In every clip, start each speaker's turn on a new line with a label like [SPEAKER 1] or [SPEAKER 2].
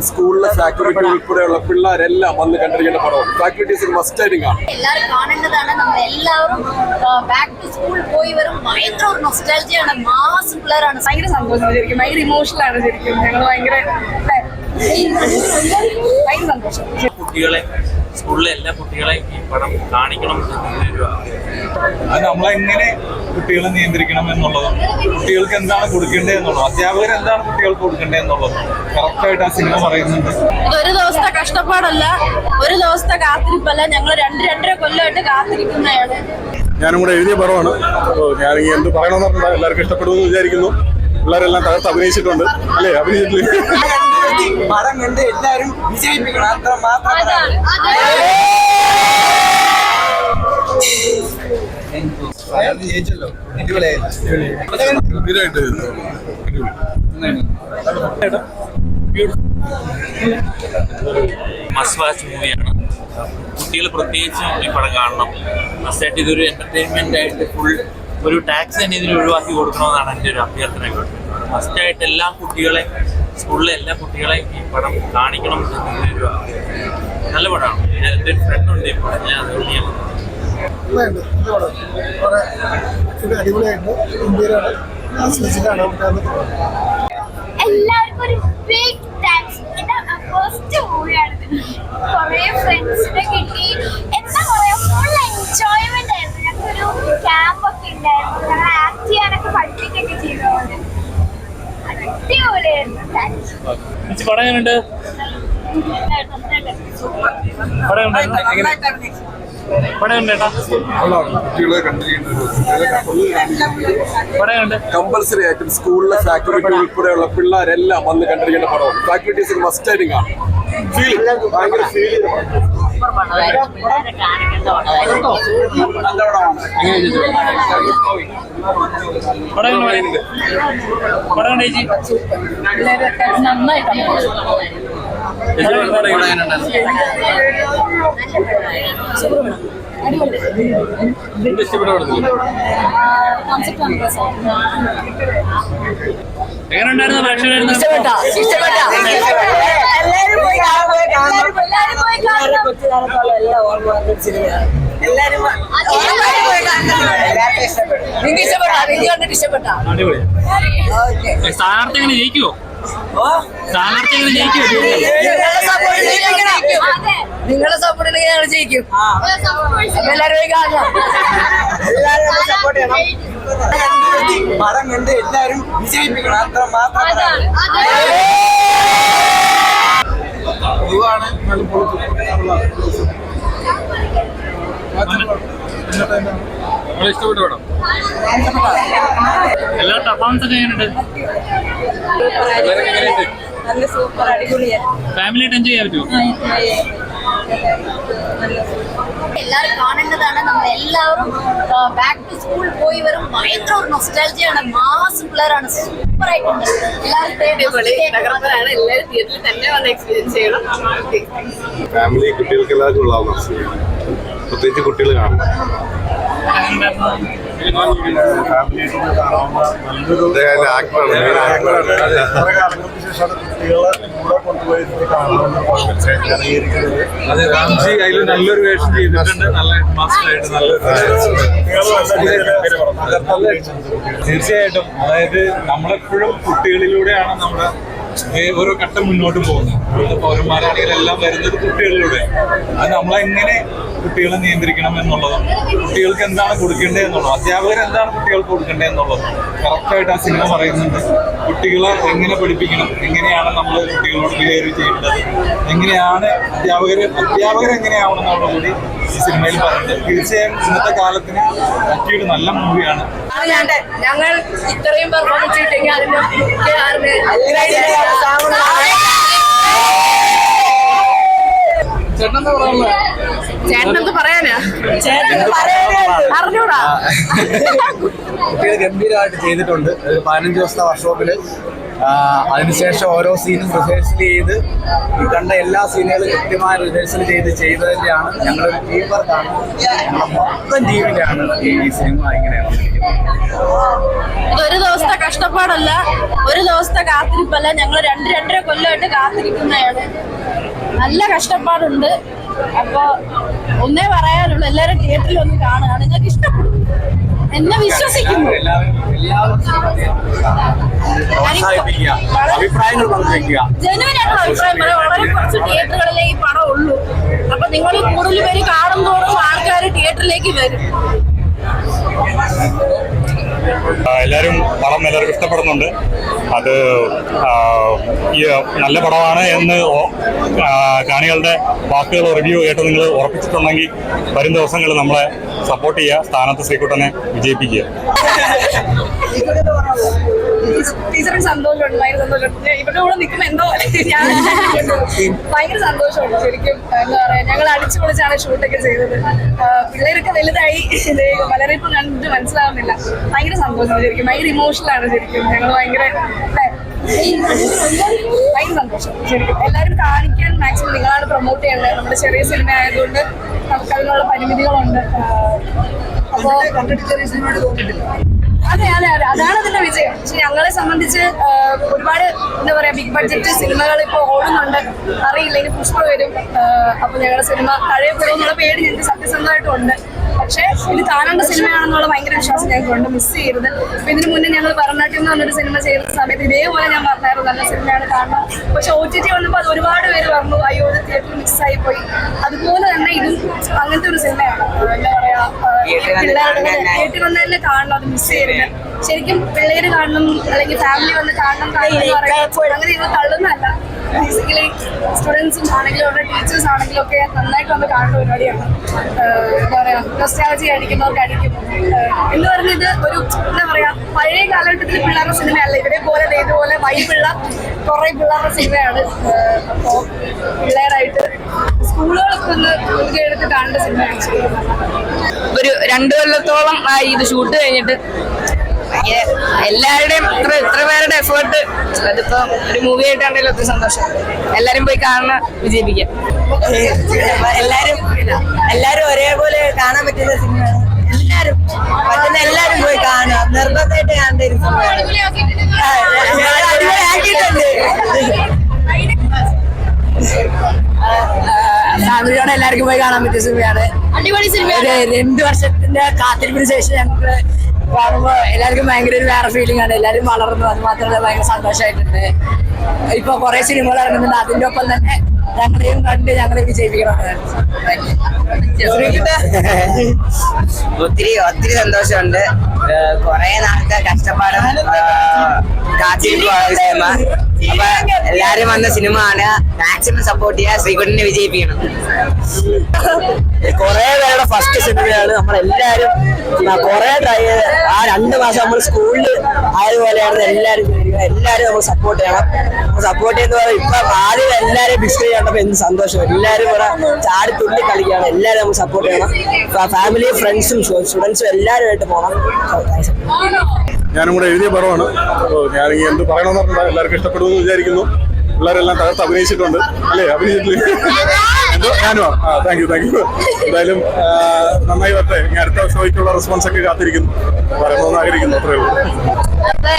[SPEAKER 1] സ്കൂളിലെ ഫാക്കൽറ്റി ഉൾപ്പെടെയുള്ള പിള്ളേരെല്ലാം വന്ന് കണ്ടിരിക്കേണ്ട പടമാണ്. ഫാക്കൽറ്റീസ് മസ്റ്റ് ആയിട്ട് കാണും.
[SPEAKER 2] എല്ലാവരും കാണേണ്ടതാണ്. നമ്മൾ എല്ലാവരും ബാക്ക് ടു സ്കൂൾ പോയി വരും. ഭയങ്കര ഒരു നൊസ്റ്റാൾജിയാണ്. മാസ് പിള്ളേരാണ്.
[SPEAKER 3] ഭയങ്കര സന്തോഷം ശരിക്കും. ഭയങ്കര ഇമോഷണൽ ആണ് ശരിക്കും. ഞങ്ങൾ ഭയങ്കര സന്തോഷം.
[SPEAKER 4] കുട്ടികളെ സ്കൂളിലെ എല്ലാ കുട്ടികളെയും ഈ പടം കാണിക്കണം
[SPEAKER 5] അത് നമ്മളെങ്ങനെ കുട്ടികളെ നിയന്ത്രിക്കണം എന്നുള്ളതും കുട്ടികൾക്ക് എന്താണ് കൊടുക്കേണ്ടത് എന്നുള്ളതും അധ്യാപകർ എന്താണ് കുട്ടികൾക്ക് കൊടുക്കേണ്ടത് എന്നുള്ളതും കറക്റ്റായിട്ട് ആ സിനിമ പറയുന്നുണ്ട്.
[SPEAKER 3] ഒരു ദിവസത്തെ കഷ്ടപ്പാടല്ല, ഒരു ദിവസത്തെ കാത്തിരിപ്പല്ല. ഞങ്ങൾ 2-2.5 കൊല്ലമായിട്ട് കാത്തിരിക്കുന്നതാണ്.
[SPEAKER 1] ഞാനും കൂടെ എഴുതിയ പടമാണ്. ഞാൻ എന്ത് പറയണമെന്ന് പറഞ്ഞാൽ എല്ലാവർക്കും ഇഷ്ടപ്പെടുമെന്ന് വിചാരിക്കുന്നു. പിള്ളേരെല്ലാം തകർത്ത് അഭിനയിച്ചിട്ടുണ്ട് അല്ലേ? അഭിനയിച്ചിട്ടില്ല
[SPEAKER 6] പടം കണ്ട് എല്ലാവരും വിജയിപ്പിക്കണം. അത്ര മാത്രം ജയിച്ചല്ലോ.
[SPEAKER 4] മസ്റ്റ് വാച്ച് മൂവിയാണ്. കുട്ടികൾ പ്രത്യേകിച്ചും ഈ പടം കാണണം. മസ്റ്റായിട്ട് ഇതൊരു എന്റർടൈൻമെന്റ് ആയിട്ട് ഫുൾ ഒരു ടാക്സ് തന്നെ ഇതിൽ ഒഴിവാക്കി കൊടുക്കണമെന്നാണ് എൻ്റെ ഒരു അഭ്യർത്ഥന. മസ്റ്റായിട്ട് എല്ലാ കുട്ടികളെയും സ്കൂളിലെ എല്ലാ കുട്ടികളെയും ഈ പടം കാണിക്കണം എന്നൊരു നല്ല പടമാണ്. ഞാൻ എൻ്റെ ഒരു ഫ്രണ്ട് ഉണ്ട് ഇപ്പോൾ, ഞാൻ അതുകൊണ്ട് ഞാൻ
[SPEAKER 2] എല്ലാവർക്കും ഒരു ബിഗ് താങ്ക്സ്. ഫസ്റ്റ് മൂവിയാണ്. കുറേ ഫ്രണ്ട്സിനെ കിട്ടി. എന്താ പറയാ, ഫുൾ എൻജോയ്മെന്റ് ആയിരുന്നു. ഞങ്ങൾക്കൊരു ക്യാമ്പ് ഒക്കെ ഉണ്ടായിരുന്നു. ഞങ്ങൾ ആക്ട് ചെയ്യാനൊക്കെ പഠിപ്പിക്കൊക്കെ ചെയ്തതുകൊണ്ട് അടിപൊളിയായിരുന്നു.
[SPEAKER 4] പടം എങ്ങനെയുണ്ട്?
[SPEAKER 1] കമ്പൽസറി ആയിട്ടും സ്കൂളിലെ ഫാക്കൽറ്റി ഉൾപ്പെടെയുള്ള പിള്ളേരെല്ലാം വന്ന് കണ്ടിരിക്കേണ്ട പടമാണ്. ഫാക്കൽറ്റീസ് മസ്റ്റ് ആയിട്ട് കാണും. ഭയങ്കര ഫീൽ
[SPEAKER 4] എങ്ങനെയുണ്ടായിരുന്നു? പ്രേക്ഷകരായിരുന്നു സ്ഥാനാർത്ഥി എങ്ങനെ ജയിക്കുവോ? സ്ഥാനാർത്ഥി എങ്ങനെ ജയിക്കുവോ?
[SPEAKER 3] നിങ്ങളെ സപ്പോർട്ട് ഉണ്ടെങ്കിൽ ഞങ്ങൾ ജയിക്കും. എല്ലാവരും പോയി കാണണം.
[SPEAKER 6] പടം കണ്ട് എല്ലാവരും വിജയിപ്പിക്കണം. അത്ര മാത്രം
[SPEAKER 4] ഇഷ്ടപ്പെട്ട പടം. എല്ലാ പെർഫോമൻസ് ഒക്കെ എങ്ങനെയുണ്ട്?
[SPEAKER 3] നല്ല സൂപ്പർ അടിപൊളിയാണ്.
[SPEAKER 4] ഫാമിലി ആയിട്ട് എൻജോയ് ചെയ്യാൻ പറ്റുമോ?
[SPEAKER 2] എല്ലാവരും കാണേണ്ടതാണ്. നമ്മൾ എല്ലാവരും ബാക്ക് ടു സ്കൂൾ പോയി വരും. ഭയങ്കര ഒരു നൊസ്റ്റാൾജിയാണ്. മാസ് പിള്ളേരാണ്. സൂപ്പർ ആയിട്ടുണ്ട്. എല്ലാവരും തിയേറ്ററിൽ തന്നെ വന്ന് എക്സ്പീരിയൻസ് ചെയ്യണം.
[SPEAKER 1] ഫാമിലി കുട്ടികൾക്ക് എല്ലാവർക്കും ഉള്ളതാണ്. പ്രത്യേകിച്ച് കുട്ടികൾ കാണണം. രാംജി അതിൽ നല്ലൊരു വേഷം ചെയ്തിട്ടുണ്ട്. നല്ല മാസ്റ്ററായിട്ട് തീർച്ചയായിട്ടും. അതായത് നമ്മളെപ്പോഴും കുട്ടികളിലൂടെയാണ് നമ്മുടെ ഓരോ ഘട്ടം മുന്നോട്ട് പോകുന്നത്. പൗരന്മാരാണെങ്കിൽ എല്ലാം വരുന്നത് കുട്ടികളിലൂടെ. അത് നമ്മളെങ്ങനെ കുട്ടികളെ നിയന്ത്രിക്കണം എന്നുള്ളതും കുട്ടികൾക്ക് എന്താണ് കൊടുക്കേണ്ടത് എന്നുള്ളതും അധ്യാപകർ എന്താണ് കുട്ടികൾക്ക് കൊടുക്കേണ്ടത് എന്നുള്ളതും കറക്റ്റായിട്ട് ആ സിനിമ പറയുന്നുണ്ട്. കുട്ടികളെ എങ്ങനെ പഠിപ്പിക്കണം, എങ്ങനെയാണ് നമ്മൾ കുട്ടികളോട് ബിഹേവ് ചെയ്യേണ്ടത്, എങ്ങനെയാണ് അധ്യാപകർ എങ്ങനെയാവണം എന്നുള്ള കൂടി ഈ സിനിമയിൽ പറയുന്നത്. തീർച്ചയായും ഇന്നത്തെ കാലത്തിന് പറ്റിയൊരു നല്ല മൂവിയാണ്.
[SPEAKER 3] ഞങ്ങൾ ഇത്രയും പെർഫോമൻസ് കിട്ടിയെങ്കിൽ അതിന്റെ ചേട്ടനെന്ത് പറയാനാ? അറിഞ്ഞൂടാ.
[SPEAKER 6] കുട്ടികൾ ഗംഭീരമായിട്ട് ചെയ്തിട്ടുണ്ട്. 15 ദിവസത്തെ വർക്ക്ഷോപ്പില് അതിനുശേഷം ഓരോ സീനും റിഹേഴ്സൽ ചെയ്ത് ഈ കണ്ട എല്ലാ സീനുകളും കൃത്യമായി റിഹേഴ്സൽ ചെയ്തതിൻ്റെയാണ് ഞങ്ങളൊരു ടീം വർക്കാണ്. ഞങ്ങളുടെ മൊത്തം ടീമിൻ്റെയാണ് ഈ സിനിമ ഇങ്ങനെ
[SPEAKER 3] ഇതൊരു ദിവസത്തെ കഷ്ടപ്പാടല്ല, ഒരു ദിവസത്തെ കാത്തിരിപ്പല്ല. ഞങ്ങൾ 2-2.5 കൊല്ലമായിട്ട് കാത്തിരിക്കുന്നതാണ്. നല്ല കഷ്ടപ്പാടുണ്ട്. അപ്പൊ ഒന്നേ പറയാനുള്ളൂ, എല്ലാവരും തിയേറ്ററിൽ ഒന്ന് കാണുക. നിങ്ങൾക്ക് ഇഷ്ടപ്പെടും, എന്നെ വിശ്വസിക്കുന്നു.
[SPEAKER 6] അഭിപ്രായങ്ങൾ പങ്കുവയ്ക്കുക.
[SPEAKER 3] ജനുവിനായിട്ടുള്ള അഭിപ്രായം പറയാം. വളരെ കുറച്ച് തിയേറ്ററുകളിലേ ഈ പടം ഉള്ളൂ. അപ്പൊ നിങ്ങൾ കൂടുതൽ പേര് കാണുമ്പോഴും ആൾക്കാർ തിയേറ്ററിലേക്ക് വരും.
[SPEAKER 5] എല്ലാവരും എല്ലാവർക്കും ഇഷ്ടപ്പെടുന്നുണ്ട്. അത് ഈ നല്ല പടമാണ് എന്ന് കാണികളുടെ വാക്കുകൾ റിവ്യൂ കേട്ട് നിങ്ങൾ ഉറപ്പിച്ചിട്ടുണ്ടെങ്കിൽ വരും ദിവസങ്ങളിൽ നമ്മളെ സപ്പോർട്ട് ചെയ്യുക. സ്ഥാനത്ത് ശ്രീകുട്ടനെ വിജയിപ്പിക്കുക.
[SPEAKER 3] ടീച്ചറും സന്തോഷമുണ്ട്, ഭയങ്കര സന്തോഷമുണ്ട്. ഇവരുടെ കൂടെ നിൽക്കുമ്പോൾ എന്തോ ഞാൻ ഭയങ്കര സന്തോഷമുണ്ട് ശരിക്കും. എന്താ പറയാ, ഞങ്ങൾ അടിച്ചു പൊളിച്ചാണ് ഷൂട്ടൊക്കെ ചെയ്തത്. പിള്ളേരൊക്കെ വലുതായി, വളരെ ഇപ്പം കണ്ടിട്ട് മനസ്സിലാവുന്നില്ല. ഭയങ്കര സന്തോഷമാണ് ശരിക്കും, ഭയങ്കര ഇമോഷണലാണ് ശരിക്കും. ഞങ്ങൾ ഭയങ്കര സന്തോഷം ശരിക്കും. എല്ലാവരും കാണിക്കാൻ മാക്സിമം നിങ്ങളാണ് പ്രൊമോട്ട് ചെയ്യേണ്ടത്. നമ്മുടെ ചെറിയ സിനിമ ആയതുകൊണ്ട് നമുക്ക് അതിനുള്ള പരിമിതികളുണ്ട്. അപ്പോ അതെ അതാണ് അതിന്റെ വിജയം. പക്ഷെ ഞങ്ങളെ സംബന്ധിച്ച് ഒരുപാട് എന്താ പറയാ, ബിഗ് ബഡ്ജറ്റ് സിനിമകൾ ഇപ്പോൾ ഓടുന്നുണ്ട്. അറിയില്ല ഇനി പുഷ്പ വരും. അപ്പൊ ഞങ്ങളുടെ സിനിമ കഴിയപ്പെടുമെന്നുള്ള പേടി ഞങ്ങൾക്ക് സത്യസന്ധമായിട്ടുണ്ട്. പക്ഷെ ഇത് കാണേണ്ട സിനിമയാണെന്നുള്ള ഭയങ്കര വിശ്വാസം ഞങ്ങൾക്കുണ്ട്. മിസ് ചെയ്യരുത്. അപ്പൊ ഇതിന് മുന്നേ ഞങ്ങൾ ഭരതനാട്യം എന്ന് പറഞ്ഞൊരു സിനിമ ചെയ്യുന്ന സമയത്ത് ഇതേപോലെ ഞാൻ പറഞ്ഞായിരുന്നു നല്ല സിനിമയാണ് കാണണം. പക്ഷെ OTT വന്നപ്പോൾ അത് ഒരുപാട് പേര് പറഞ്ഞു അയ്യോ ഇത് തിയേറ്ററിൽ മിസ്സായി പോയി. അതുപോലെ തന്നെ ഇതും അങ്ങനത്തെ ഒരു സിനിമയാണ്. എന്താ പറയാ, പിള്ളേരുടെ തിയേറ്ററിൽ വന്ന് തന്നെ കാണണം, അത് മിസ് ചെയ്യരുത്. ശരിക്കും പിള്ളേര് കാണണം അല്ലെങ്കിൽ ഫാമിലി വന്ന് കാണണം എന്ന് പറയുമ്പോൾ അങ്ങനെ ഇത് തള്ളുന്നതല്ല. ബേസിക്കലി സ്റ്റുഡൻസും ആണെങ്കിലും അവരുടെ ടീച്ചേഴ്സ് ആണെങ്കിലും ഒക്കെ നന്നായിട്ട് വന്ന് കാണുന്ന പരിപാടിയാണ്. എന്താ പറയാ, നൊസ്റ്റാൾജി അടിക്കുന്നവർക്ക് അടിക്കും എന്ന് പറഞ്ഞത് ഒരു എന്താ പറയാ, പഴയ കാലഘട്ടത്തിൽ പിള്ളേരുടെ സിനിമയല്ല. ഇവരെ പോലെ ഇതുപോലെ വൈബുള്ള കുറെ പിള്ളേരുടെ സിനിമയാണ്. അപ്പോൾ പിള്ളേരായിട്ട് സ്കൂളുകളൊക്കെ ഒന്ന് മുൻകൈയെടുത്ത് കാണേണ്ട സിനിമയാണ്.
[SPEAKER 7] ഒരു 2 കൊല്ലത്തോളം ആയി ഇത് ഷൂട്ട് കഴിഞ്ഞിട്ട്. എല്ലാവരുടെയും ഇത്ര പേരുടെ എഫേർട്ട്, അതിപ്പോ ഒരു മൂവി ആയിട്ടാണെങ്കിലും ഒത്തിരി സന്തോഷം. എല്ലാരും പോയി കാണുന്ന വിജയിപ്പിക്കാം.
[SPEAKER 6] എല്ലാരും ഒരേപോലെ കാണാൻ പറ്റുന്ന സിനിമയാണ്. എല്ലാരും പോയി കാണുക, നിർബന്ധമായിട്ട് കാണേണ്ട ഒരു സിനിമയാണ്. അടിപൊളിയാക്കിയിട്ടുണ്ട്. ഫാമിലിയോടെ എല്ലാവർക്കും പോയി കാണാൻ പറ്റിയ സിനിമയാണ്.
[SPEAKER 3] അടിപൊളി സിനിമയാണ്.
[SPEAKER 6] 2 വർഷത്തിന്റെ കാത്തിരിപ്പിന് ശേഷം ഞങ്ങൾക്ക് കാണുമ്പോ എല്ലാവർക്കും ഭയങ്കര ഒരു വേറെ ഫീലിംഗ് ആണ്. എല്ലാവരും വളർന്നു, അത് മാത്രമല്ല ഭയങ്കര സന്തോഷമായിട്ടുണ്ട്. ഇപ്പൊ കുറെ സിനിമകൾ ഇറങ്ങുന്നുണ്ട്, അതിന്റെ ഒപ്പം തന്നെ ഞങ്ങളെയും കണ്ട് ഞങ്ങളെ വിജയിപ്പിക്കണം. ഒത്തിരി സന്തോഷമുണ്ട്. കുറെ നാളത്തെ കഷ്ടപ്പാടും കാത്തിരിപ്പുമാണ് സിനിമ. അപ്പൊ എല്ലാരും വന്ന സിനിമ ആണ്. മാക്സിമം സപ്പോർട്ട് ചെയ്യുക, ശ്രീകുട്ടനെ വിജയിപ്പിക്കണം. കുറെ പേരുടെ ഫസ്റ്റ് സിനിമയാണ്. നമ്മളെല്ലാരും കുറെ ട്രൈ ചെയ്ത് ആ 2 മാസം നമ്മൾ സ്കൂളിൽ ആയതുപോലെയാണ്. എല്ലാരും നമ്മൾ സപ്പോർട്ട് ചെയ്യണം. സപ്പോർട്ട് ചെയ്യുന്ന പോലെ ഇപ്പൊ ആദ്യം എല്ലാരും ബിസ് ചെയ്യണ്ടപ്പോ എന്ത് സന്തോഷം. എല്ലാരും ഇവിടെ ചാടി തുള്ളി കളിക്കുകയാണ്. എല്ലാരും നമ്മൾ സപ്പോർട്ട് ചെയ്യണം. ഫാമിലി, ഫ്രണ്ട്സും സ്റ്റുഡൻസും എല്ലാവരുമായിട്ട് പോകണം.
[SPEAKER 5] ഞാനും കൂടെ എഴുതിയ പടമാണ്. അപ്പോൾ ഞാനിങ്ങനെ എന്ത് പറയണമെന്ന് പറഞ്ഞാൽ എല്ലാവർക്കും ഇഷ്ടപ്പെടുമെന്ന് വിചാരിക്കുന്നു. പിള്ളേരെല്ലാം തകർത്ത് അഭിനയിച്ചിട്ടുണ്ട് അല്ലേ? അഭിനയിച്ചിട്ടില്ലേ? എന്തോ ഞാനും താങ്ക് യു. എന്തായാലും നന്നായി വരട്ടെ. ഇനി അടുത്ത ഷോയ്ക്കുള്ള റെസ്പോൺസ് ഒക്കെ കാത്തിരിക്കുന്നു, പറയുന്നതെന്ന് ആഗ്രഹിക്കുന്നു. അത്രേ ഉള്ളൂ.
[SPEAKER 3] അപ്പൊ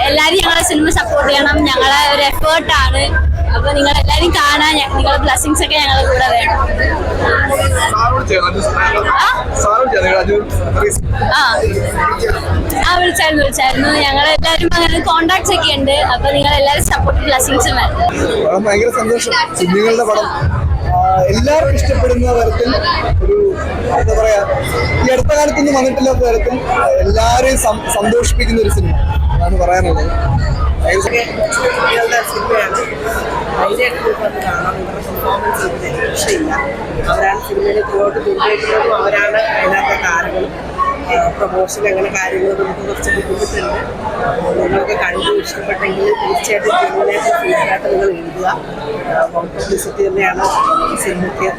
[SPEAKER 3] എല്ലാരും ഞങ്ങളെ സിനിമ സപ്പോർട്ട് ചെയ്യണം. ഞങ്ങളെ ഒരു എഫേർട്ടാണ്. അപ്പൊ നിങ്ങൾ എല്ലാരും കാണാൻ നിങ്ങളുടെ ബ്ലെസ്സിങ്സ് ഒക്കെ ഞങ്ങളുടെ കൂടെ വേണം. വിളിച്ചായിരുന്നു. ഞങ്ങളെല്ലാരും അങ്ങനെ കോണ്ടാക്ട്സ് ഒക്കെ ഉണ്ട്. അപ്പൊ നിങ്ങൾ എല്ലാരും സപ്പോർട്ട് ബ്ലെസ്സിങ്സും വേണം.
[SPEAKER 8] ഭയങ്കര സന്തോഷം. കുഞ്ഞുങ്ങളുടെ പടം എല്ലാവർക്കും ഇഷ്ടപ്പെടുന്ന തരത്തിൽ ഒരു എന്താ പറയാ, ഈ അടുത്ത കാലത്തൊന്നും വന്നിട്ടില്ലാത്ത തരത്തിൽ എല്ലാവരെയും സന്തോഷിപ്പിക്കുന്ന ഒരു സിനിമ അതാണ് പറയാനുള്ളത്.
[SPEAKER 6] അവരാണ് സിനിമയിലെ ത്രോട്ട് കൊണ്ടുപോയിട്ടുള്ളതും, അവരാണ് അതിനകത്തെ താരങ്ങളും. പ്രൊമോഷൻ അങ്ങനെ കാര്യങ്ങൾ നമുക്ക് കുറച്ച് ബുദ്ധിമുട്ടുണ്ട്. നിങ്ങൾക്ക് കണ്ടു ഇഷ്ടപ്പെട്ടെങ്കിൽ തീർച്ചയായിട്ടും ഫീഡ്ബാക്ക് നിങ്ങൾ എഴുതുക. പബ്ലിസിറ്റി തന്നെയാണ് ഈ സിനിമയ്ക്ക്